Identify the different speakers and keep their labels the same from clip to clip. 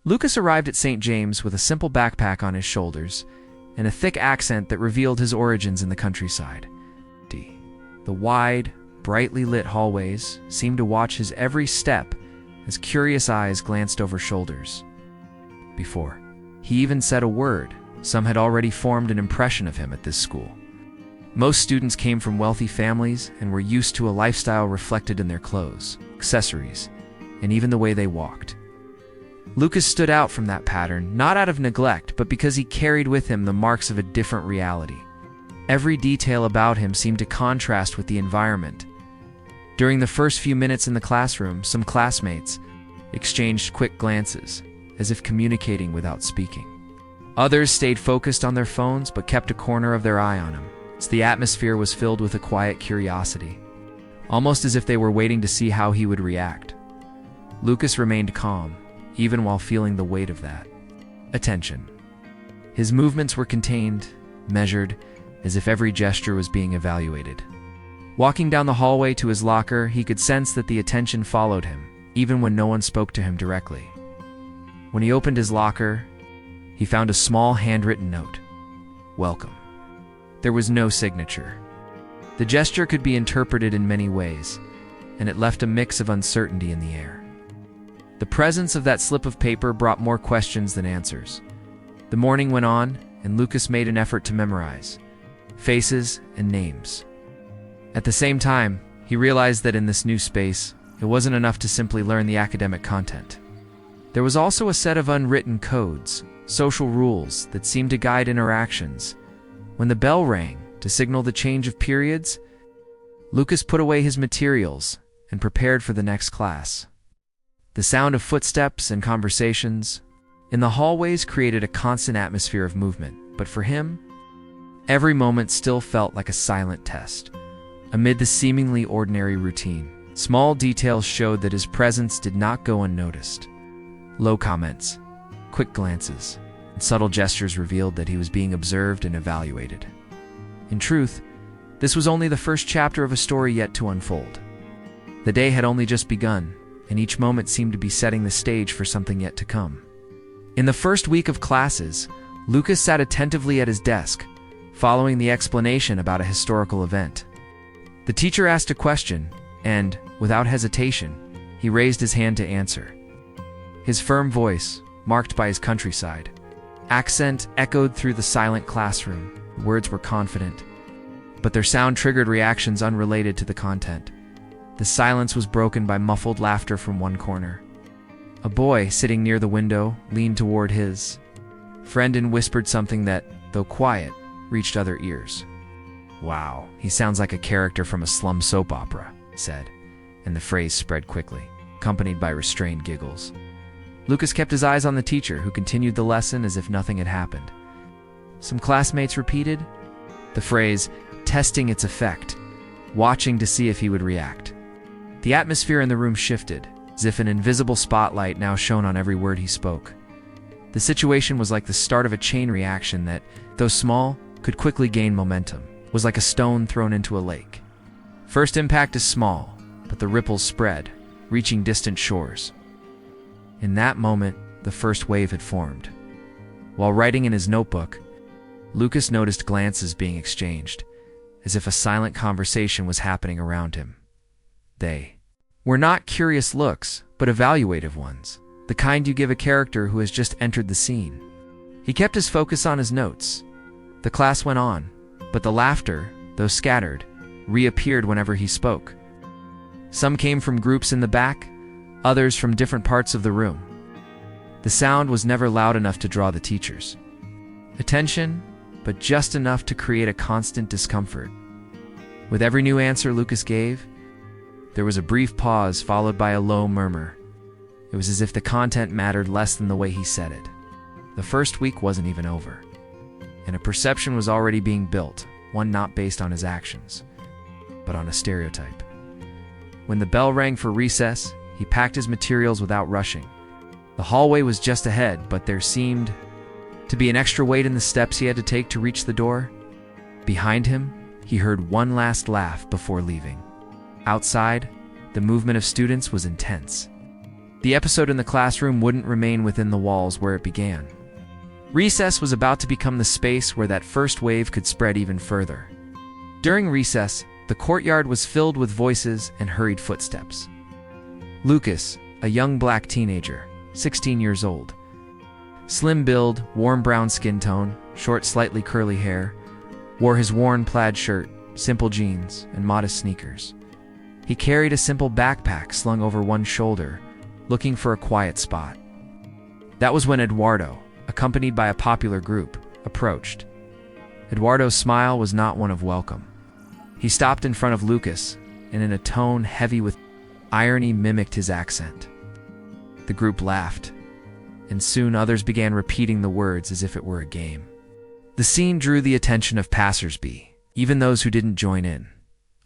Speaker 1: Lucas arrived at St. James with a simple backpack on his shoulders and a thick accent that revealed his origins in the countryside. The wide, brightly lit hallways seemed to watch his every step as curious eyes glanced over shoulders. Before he even said a word, some had already formed an impression of him at this school. Most students came from wealthy families and were used to a lifestyle reflected in their clothes, accessories, and even the way they walked. Lucas stood out from that pattern, not out of neglect, but because he carried with him the marks of a different reality. Every detail about him seemed to contrast with the environment. During the first few minutes in the classroom, some classmates exchanged quick glances, as if communicating without speaking. Others stayed focused on their phones but kept a corner of their eye on him. The atmosphere was filled with a quiet curiosity, almost as if they were waiting to see how he would react. Lucas remained calm, even while feeling the weight of that attention. His movements were contained, measured, as if every gesture was being evaluated. Walking down the hallway to his locker, he could sense that the attention followed him, even when no one spoke to him directly. When he opened his locker, he found a small handwritten note. "Welcome." There was no signature. The gesture could be interpreted in many ways, and it left a mix of uncertainty in the air. The presence of that slip of paper brought more questions than answers. The morning went on, and Lucas made an effort to memorize faces and names. At the same time, he realized that in this new space, it wasn't enough to simply learn the academic content. There was also a set of unwritten codes, social rules that seemed to guide interactions. When the bell rang to signal the change of periods, Lucas put away his materials and prepared for the next class. The sound of footsteps and conversations in the hallways created a constant atmosphere of movement, but for him, every moment still felt like a silent test. Amid the seemingly ordinary routine, small details showed that his presence did not go unnoticed. Low comments, quick glances, and subtle gestures revealed that he was being observed and evaluated. In truth, this was only the first chapter of a story yet to unfold. The day had only just begun, and each moment seemed to be setting the stage for something yet to come. In the first week of classes, Lucas sat attentively at his desk, following the explanation about a historical event. The teacher asked a question, and, without hesitation, he raised his hand to answer. His firm voice, marked by his countryside accent, echoed through the silent classroom. The words were confident, but their sound triggered reactions unrelated to the content. The silence was broken by muffled laughter from one corner. A boy sitting near the window leaned toward his friend and whispered something that, though quiet, reached other ears. "Wow, he sounds like a character from a slum soap opera," he said, and the phrase spread quickly, accompanied by restrained giggles. Lucas kept his eyes on the teacher, who continued the lesson as if nothing had happened. Some classmates repeated the phrase, testing its effect, watching to see if he would react. The atmosphere in the room shifted, as if an invisible spotlight now shone on every word he spoke. The situation was like the start of a chain reaction that, though small, could quickly gain momentum. It was like a stone thrown into a lake. First impact is small, but the ripples spread, reaching distant shores. In that moment, the first wave had formed. While writing in his notebook, Lucas noticed glances being exchanged, as if a silent conversation was happening around him. They were not curious looks, but evaluative ones, the kind you give a character who has just entered the scene. He kept his focus on his notes. The class went on, but the laughter, though scattered, reappeared whenever he spoke. Some came from groups in the back, others from different parts of the room. The sound was never loud enough to draw the teacher's attention, but just enough to create a constant discomfort. With every new answer Lucas gave, there was a brief pause followed by a low murmur. It was as if the content mattered less than the way he said it. The first week wasn't even over, and a perception was already being built, one not based on his actions, but on a stereotype. When the bell rang for recess, he packed his materials without rushing. The hallway was just ahead, but there seemed to be an extra weight in the steps he had to take to reach the door. Behind him, he heard one last laugh before leaving. Outside, the movement of students was intense. The episode in the classroom wouldn't remain within the walls where it began. Recess was about to become the space where that first wave could spread even further. During recess, the courtyard was filled with voices and hurried footsteps. Lucas, a young black teenager, 16 years old. Slim build, warm brown skin tone, short slightly curly hair, wore his worn plaid shirt, simple jeans, and modest sneakers. He carried a simple backpack slung over one shoulder, looking for a quiet spot. That was when Eduardo, accompanied by a popular group, approached. Eduardo's smile was not one of welcome. He stopped in front of Lucas, and in a tone heavy with irony mimicked his accent. The group laughed, and soon others began repeating the words as if it were a game. The scene drew the attention of passersby, even those who didn't join in.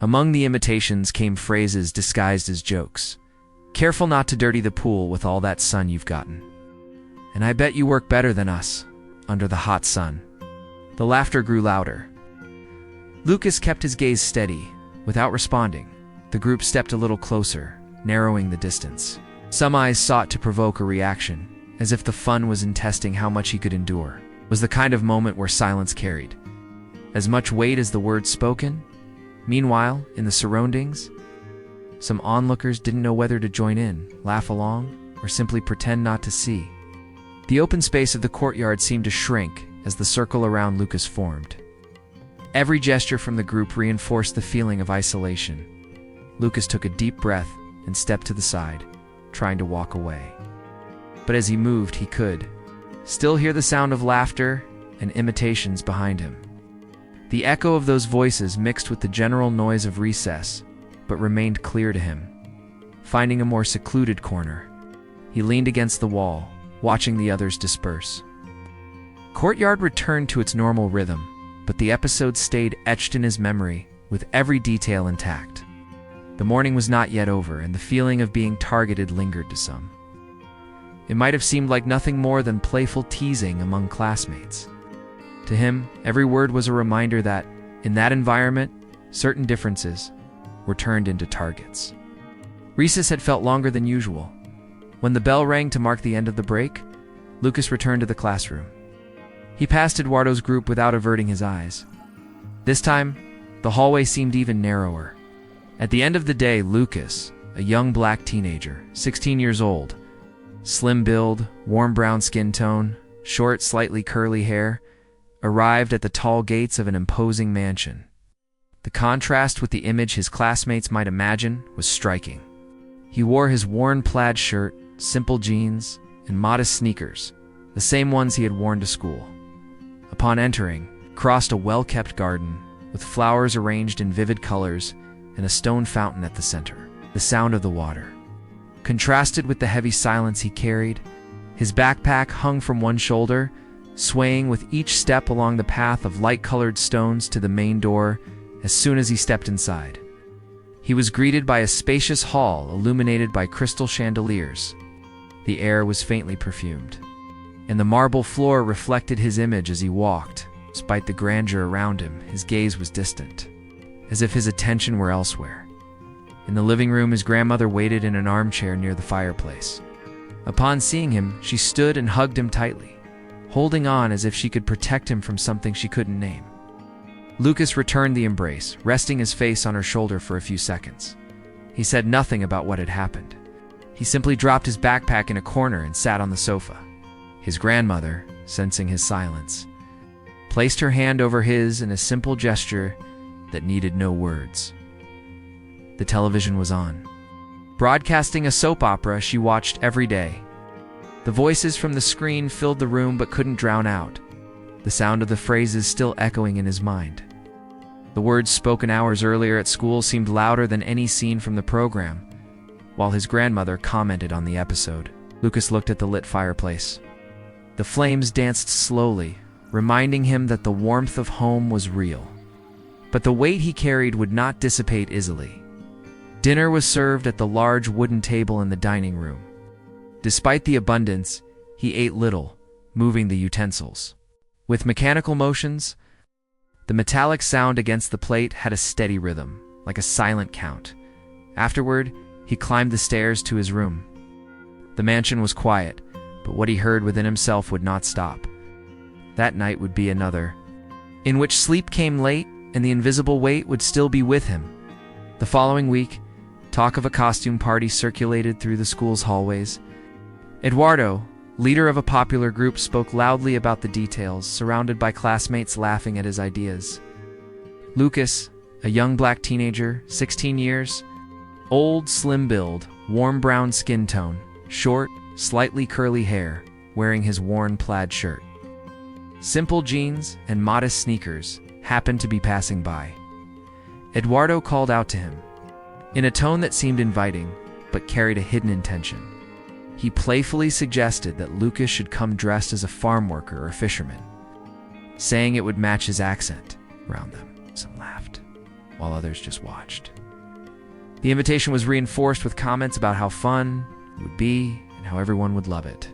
Speaker 1: Among the imitations came phrases disguised as jokes. "Careful not to dirty the pool with all that sun you've gotten. And I bet you work better than us, under the hot sun." The laughter grew louder. Lucas kept his gaze steady. Without responding, the group stepped a little closer, narrowing the distance. Some eyes sought to provoke a reaction, as if the fun was in testing how much he could endure. It was the kind of moment where silence carried as much weight as the words spoken. Meanwhile, in the surroundings, some onlookers didn't know whether to join in, laugh along, or simply pretend not to see. The open space of the courtyard seemed to shrink as the circle around Lucas formed. Every gesture from the group reinforced the feeling of isolation. Lucas took a deep breath and stepped to the side, trying to walk away. But as he moved, he could still hear the sound of laughter and imitations behind him. The echo of those voices mixed with the general noise of recess, but remained clear to him. Finding a more secluded corner, he leaned against the wall, watching the others disperse. Courtyard returned to its normal rhythm, but the episode stayed etched in his memory, with every detail intact. The morning was not yet over, and the feeling of being targeted lingered to some. It might have seemed like nothing more than playful teasing among classmates. To him, every word was a reminder that, in that environment, certain differences were turned into targets. Recess had felt longer than usual. When the bell rang to mark the end of the break, Lucas returned to the classroom. He passed Eduardo's group without averting his eyes. This time, the hallway seemed even narrower. At the end of the day, Lucas, a young black teenager, 16 years old, slim build, warm brown skin tone, short, slightly curly hair, arrived at the tall gates of an imposing mansion. The contrast with the image his classmates might imagine was striking. He wore his worn plaid shirt, simple jeans, and modest sneakers, the same ones he had worn to school. Upon entering, crossed a well-kept garden with flowers arranged in vivid colors and a stone fountain at the center. The sound of the water contrasted with the heavy silence he carried. His backpack hung from one shoulder, swaying with each step along the path of light-colored stones to the main door as soon as he stepped inside. He was greeted by a spacious hall illuminated by crystal chandeliers. The air was faintly perfumed, and the marble floor reflected his image as he walked. Despite the grandeur around him, his gaze was distant, as if his attention were elsewhere. In the living room, his grandmother waited in an armchair near the fireplace. Upon seeing him, she stood and hugged him tightly, holding on as if she could protect him from something she couldn't name. Lucas returned the embrace, resting his face on her shoulder for a few seconds. He said nothing about what had happened. He simply dropped his backpack in a corner and sat on the sofa. His grandmother, sensing his silence, placed her hand over his in a simple gesture that needed no words. The television was on, broadcasting a soap opera she watched every day. The voices from the screen filled the room but couldn't drown out the sound of the phrases still echoing in his mind. The words spoken hours earlier at school seemed louder than any scene from the program. While his grandmother commented on the episode, Lucas looked at the lit fireplace. The flames danced slowly, reminding him that the warmth of home was real. But the weight he carried would not dissipate easily. Dinner was served at the large wooden table in the dining room. Despite the abundance, he ate little, moving the utensils. With mechanical motions, the metallic sound against the plate had a steady rhythm, like a silent count. Afterward, he climbed the stairs to his room. The mansion was quiet, but what he heard within himself would not stop. That night would be another, in which sleep came late and the invisible weight would still be with him. The following week, talk of a costume party circulated through the school's hallways. Eduardo, leader of a popular group, spoke loudly about the details, surrounded by classmates laughing at his ideas. Lucas, a young black teenager, 16 years, old, slim build, warm brown skin tone, short, slightly curly hair, wearing his worn plaid shirt. Simple jeans and modest sneakers happened to be passing by. Eduardo called out to him, in a tone that seemed inviting, but carried a hidden intention. He playfully suggested that Lucas should come dressed as a farm worker or fisherman, saying it would match his accent. Around them, some laughed, while others just watched. The invitation was reinforced with comments about how fun it would be and how everyone would love it.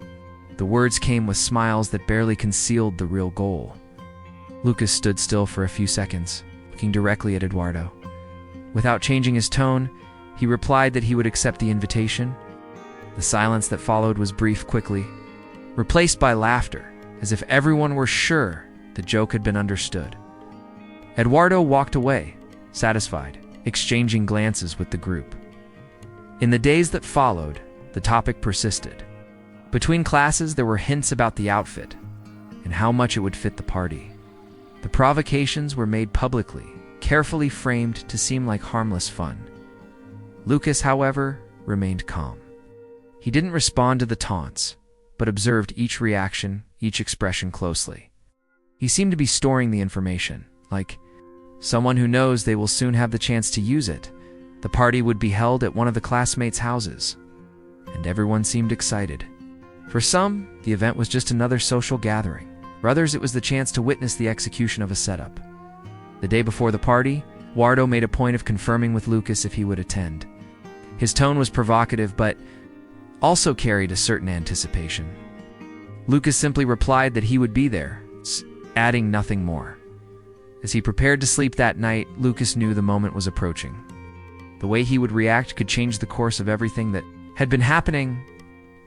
Speaker 1: The words came with smiles that barely concealed the real goal. Lucas stood still for a few seconds, looking directly at Eduardo. Without changing his tone, he replied that he would accept the invitation. The silence that followed was brief quickly, replaced by laughter, as if everyone were sure the joke had been understood. Eduardo walked away, satisfied, exchanging glances with the group. In the days that followed, the topic persisted. Between classes, there were hints about the outfit and how much it would fit the party. The provocations were made publicly, carefully framed to seem like harmless fun. Lucas, however, remained calm. He didn't respond to the taunts, but observed each reaction, each expression closely. He seemed to be storing the information, like someone who knows they will soon have the chance to use it. The party would be held at one of the classmates' houses, and everyone seemed excited. For some, the event was just another social gathering. For others, it was the chance to witness the execution of a setup. The day before the party, Eduardo made a point of confirming with Lucas if he would attend. His tone was provocative, but also carried a certain anticipation. Lucas simply replied that he would be there, adding nothing more. As he prepared to sleep that night, Lucas knew the moment was approaching. The way he would react could change the course of everything that had been happening.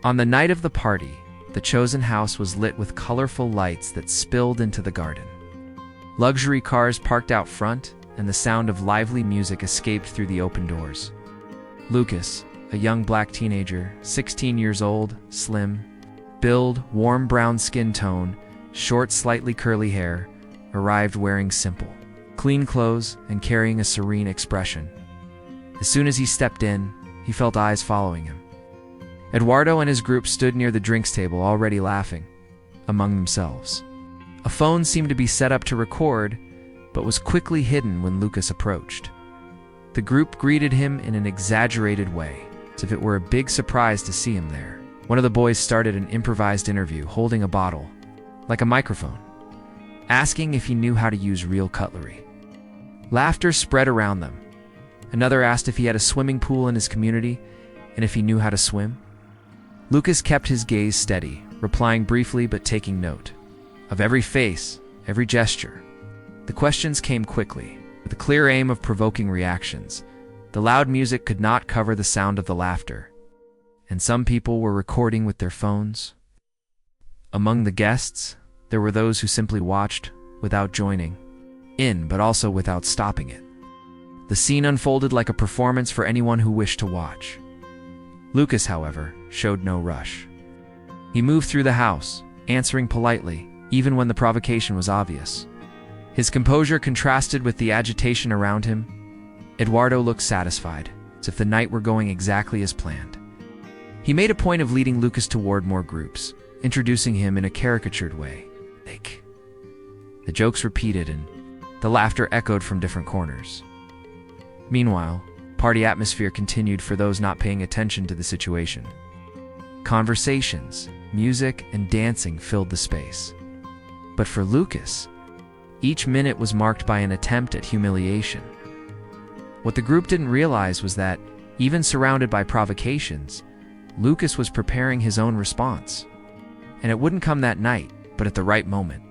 Speaker 1: On the night of the party, the chosen house was lit with colorful lights that spilled into the garden. Luxury cars parked out front, and the sound of lively music escaped through the open doors. Lucas, a young black teenager, 16 years old, slim, build, warm brown skin tone, short, slightly curly hair, arrived wearing simple, clean clothes and carrying a serene expression. As soon as he stepped in, he felt eyes following him. Eduardo and his group stood near the drinks table, already laughing among themselves. A phone seemed to be set up to record, but was quickly hidden when Lucas approached. The group greeted him in an exaggerated way, as if it were a big surprise to see him there. One of the boys started an improvised interview, holding a bottle, like a microphone, asking if he knew how to use real cutlery. Laughter spread around them. Another asked if he had a swimming pool in his community and if he knew how to swim. Lucas kept his gaze steady, replying briefly but taking note of every face, every gesture. The questions came quickly, with the clear aim of provoking reactions. The loud music could not cover the sound of the laughter, and some people were recording with their phones. Among the guests, there were those who simply watched without joining in, but also without stopping it. The scene unfolded like a performance for anyone who wished to watch. Lucas, however, showed no rush. He moved through the house, answering politely, even when the provocation was obvious. His composure contrasted with the agitation around him. Eduardo looked satisfied, as if the night were going exactly as planned. He made a point of leading Lucas toward more groups, introducing him in a caricatured way. The jokes repeated and the laughter echoed from different corners. Meanwhile, party atmosphere continued for those not paying attention to the situation. Conversations, music, and dancing filled the space. But for Lucas, each minute was marked by an attempt at humiliation. What the group didn't realize was that, even surrounded by provocations, Lucas was preparing his own response. And it wouldn't come that night, but at the right moment.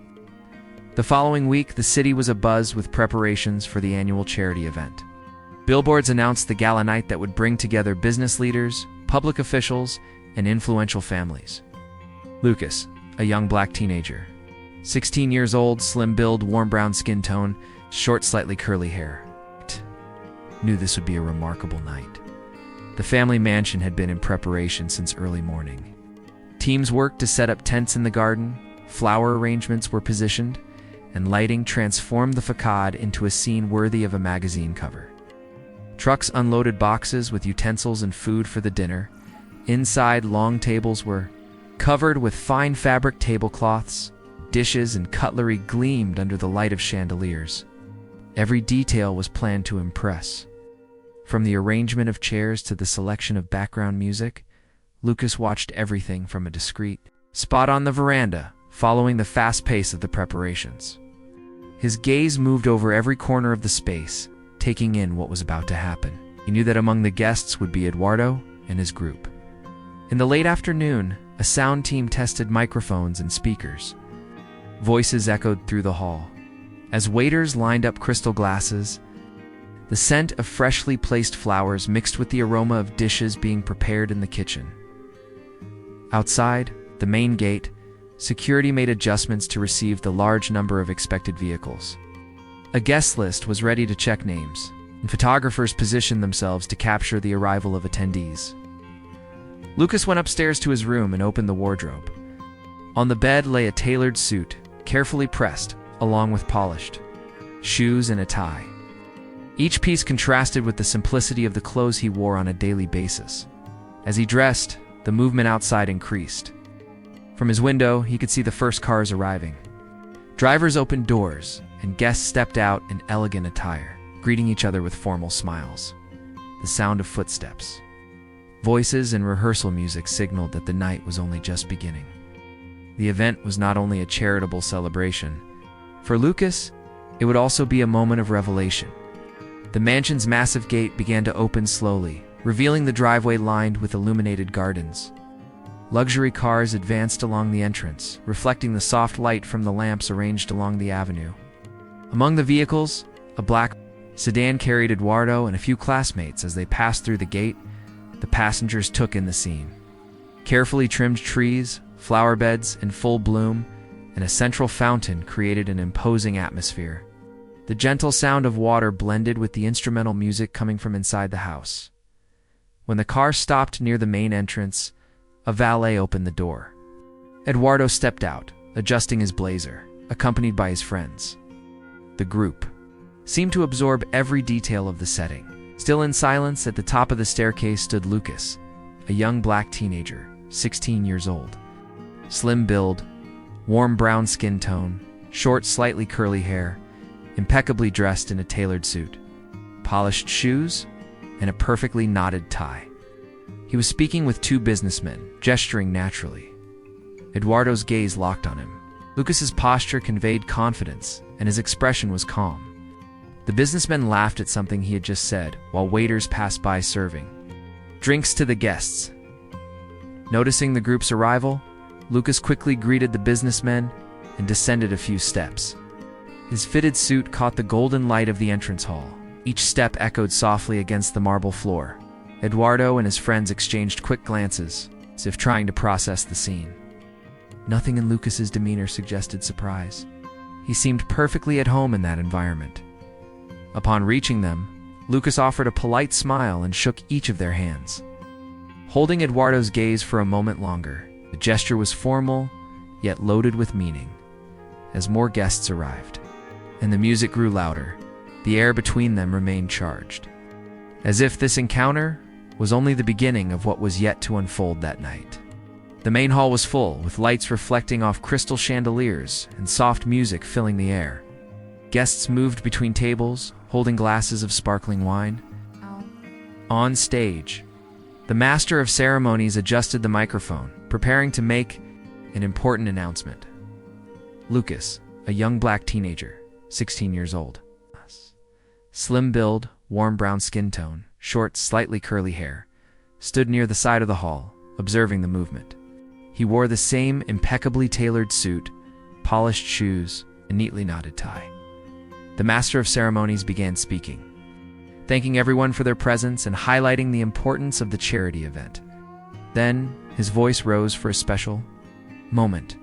Speaker 1: The following week, the city was abuzz with preparations for the annual charity event. Billboards announced the gala night that would bring together business leaders, public officials, and influential families. Lucas, a young black teenager. 16 years old, slim build, warm brown skin tone, short, slightly curly hair. Knew this would be a remarkable night. The family mansion had been in preparation since early morning. Teams worked to set up tents in the garden, flower arrangements were positioned, and lighting transformed the facade into a scene worthy of a magazine cover. Trucks unloaded boxes with utensils and food for the dinner. Inside, long tables were covered with fine fabric tablecloths. Dishes and cutlery gleamed under the light of chandeliers. Every detail was planned to impress. From the arrangement of chairs to the selection of background music, Lucas watched everything from a discreet spot on the veranda, following the fast pace of the preparations. His gaze moved over every corner of the space, taking in what was about to happen. He knew that among the guests would be Eduardo and his group. In the late afternoon, a sound team tested microphones and speakers. Voices echoed through the hall. As waiters lined up crystal glasses, the scent of freshly placed flowers mixed with the aroma of dishes being prepared in the kitchen. Outside, the main gate, security made adjustments to receive the large number of expected vehicles. A guest list was ready to check names, and photographers positioned themselves to capture the arrival of attendees. Lucas went upstairs to his room and opened the wardrobe. On the bed lay a tailored suit, carefully pressed, along with polished shoes and a tie. Each piece contrasted with the simplicity of the clothes he wore on a daily basis. As he dressed, the movement outside increased. From his window, he could see the first cars arriving. Drivers opened doors, and guests stepped out in elegant attire, greeting each other with formal smiles. The sound of footsteps, voices, and rehearsal music signaled that the night was only just beginning. The event was not only a charitable celebration. For Lucas, it would also be a moment of revelation. The mansion's massive gate began to open slowly, revealing the driveway lined with illuminated gardens. Luxury cars advanced along the entrance, reflecting the soft light from the lamps arranged along the avenue. Among the vehicles, a black sedan carried Eduardo and a few classmates. As they passed through the gate, the passengers took in the scene. Carefully trimmed trees, flower beds in full bloom, and a central fountain created an imposing atmosphere. The gentle sound of water blended with the instrumental music coming from inside the house. When the car stopped near the main entrance, a valet opened the door. Eduardo stepped out, adjusting his blazer, accompanied by his friends. The group seemed to absorb every detail of the setting. Still in silence, at the top of the staircase stood Lucas, a young black teenager, 16 years old. Slim build, warm brown skin tone, short, slightly curly hair, impeccably dressed in a tailored suit, polished shoes, and a perfectly knotted tie. He was speaking with two businessmen, gesturing naturally. Eduardo's gaze locked on him. Lucas's posture conveyed confidence, and his expression was calm. The businessmen laughed at something he had just said, while waiters passed by serving drinks to the guests. Noticing the group's arrival, Lucas quickly greeted the businessmen and descended a few steps. His fitted suit caught the golden light of the entrance hall. Each step echoed softly against the marble floor. Eduardo and his friends exchanged quick glances, as if trying to process the scene. Nothing in Lucas's demeanor suggested surprise. He seemed perfectly at home in that environment. Upon reaching them, Lucas offered a polite smile and shook each of their hands. Holding Eduardo's gaze for a moment longer, the gesture was formal, yet loaded with meaning. As more guests arrived, and the music grew louder, the air between them remained charged, as if this encounter was only the beginning of what was yet to unfold that night. The main hall was full, with lights reflecting off crystal chandeliers and soft music filling the air. Guests moved between tables, holding glasses of sparkling wine. On stage, the master of ceremonies adjusted the microphone, preparing to make an important announcement. Lucas, a young black teenager, 16 years old. Slim build, warm brown skin tone, short, slightly curly hair, stood near the side of the hall, observing the movement. He wore the same impeccably tailored suit, polished shoes, and neatly knotted tie. The master of ceremonies began speaking, thanking everyone for their presence and highlighting the importance of the charity event. Then, His voice rose for a special moment.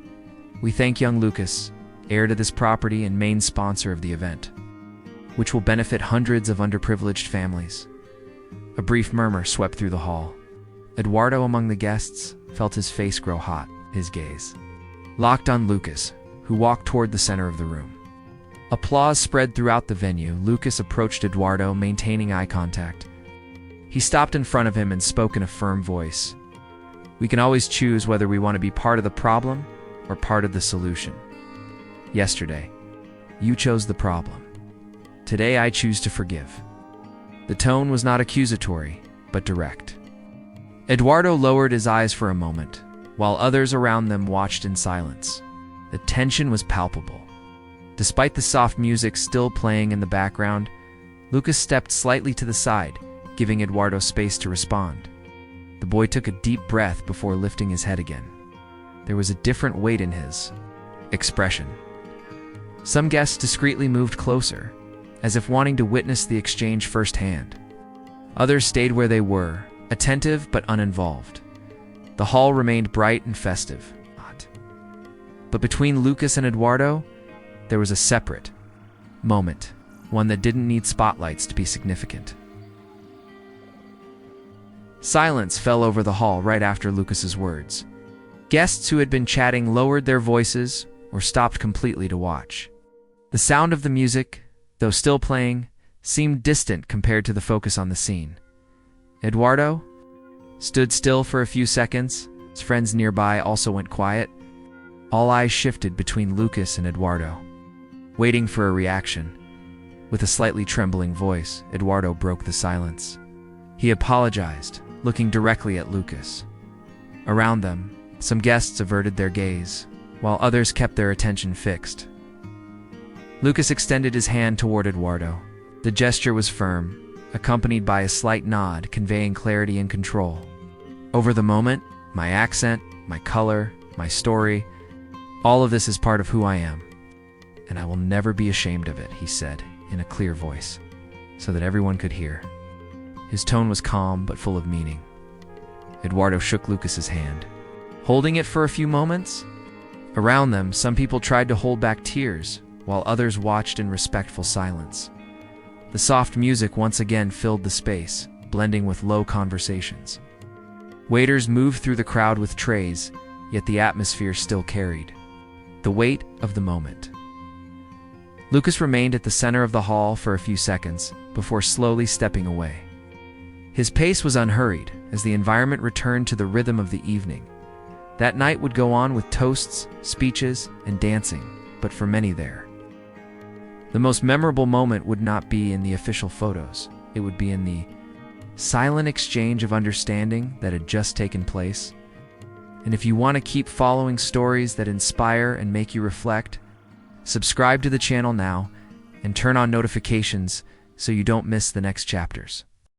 Speaker 1: "We thank young Lucas, heir to this property and main sponsor of the event, which will benefit hundreds of underprivileged families." A brief murmur swept through the hall. Eduardo, among the guests, felt his face grow hot, his gaze locked on Lucas, who walked toward the center of the room. Applause spread throughout the venue. Lucas approached Eduardo, maintaining eye contact. He stopped in front of him and spoke in a firm voice. "We can always choose whether we want to be part of the problem or part of the solution. Yesterday, you chose the problem. Today, I choose to forgive." The tone was not accusatory, but direct. Eduardo lowered his eyes for a moment, while others around them watched in silence. The tension was palpable. Despite the soft music still playing in the background, Lucas stepped slightly to the side, giving Eduardo space to respond. The boy took a deep breath before lifting his head again. There was a different weight in his expression. Some guests discreetly moved closer, as if wanting to witness the exchange firsthand. Others stayed where they were, attentive but uninvolved. The hall remained bright and festive. But between Lucas and Eduardo, there was a separate moment, one that didn't need spotlights to be significant. Silence fell over the hall right after Lucas's words. Guests who had been chatting lowered their voices or stopped completely to watch. The sound of the music, though still playing, seemed distant compared to the focus on the scene. Eduardo stood still for a few seconds. His friends nearby also went quiet. All eyes shifted between Lucas and Eduardo, waiting for a reaction. With a slightly trembling voice, Eduardo broke the silence. He apologized, looking directly at Lucas. Around them, some guests averted their gaze, while others kept their attention fixed. Lucas extended his hand toward Eduardo. The gesture was firm, accompanied by a slight nod conveying clarity and control. Over the moment, my accent, my color, my story, all of this is part of who I am, and I will never be ashamed of it, he said in a clear voice, so that everyone could hear. His tone was calm but full of meaning. Eduardo shook Lucas's hand, holding it for a few moments. Around them, some people tried to hold back tears, while others watched in respectful silence. The soft music once again filled the space, blending with low conversations. Waiters moved through the crowd with trays, yet the atmosphere still carried the weight of the moment. Lucas remained at the center of the hall for a few seconds before slowly stepping away. His pace was unhurried as the environment returned to the rhythm of the evening. That night would go on with toasts, speeches, and dancing, but for many there, the most memorable moment would not be in the official photos. It would be in the silent exchange of understanding that had just taken place. And if you want to keep following stories that inspire and make you reflect, subscribe to the channel now and turn on notifications so you don't miss the next chapters.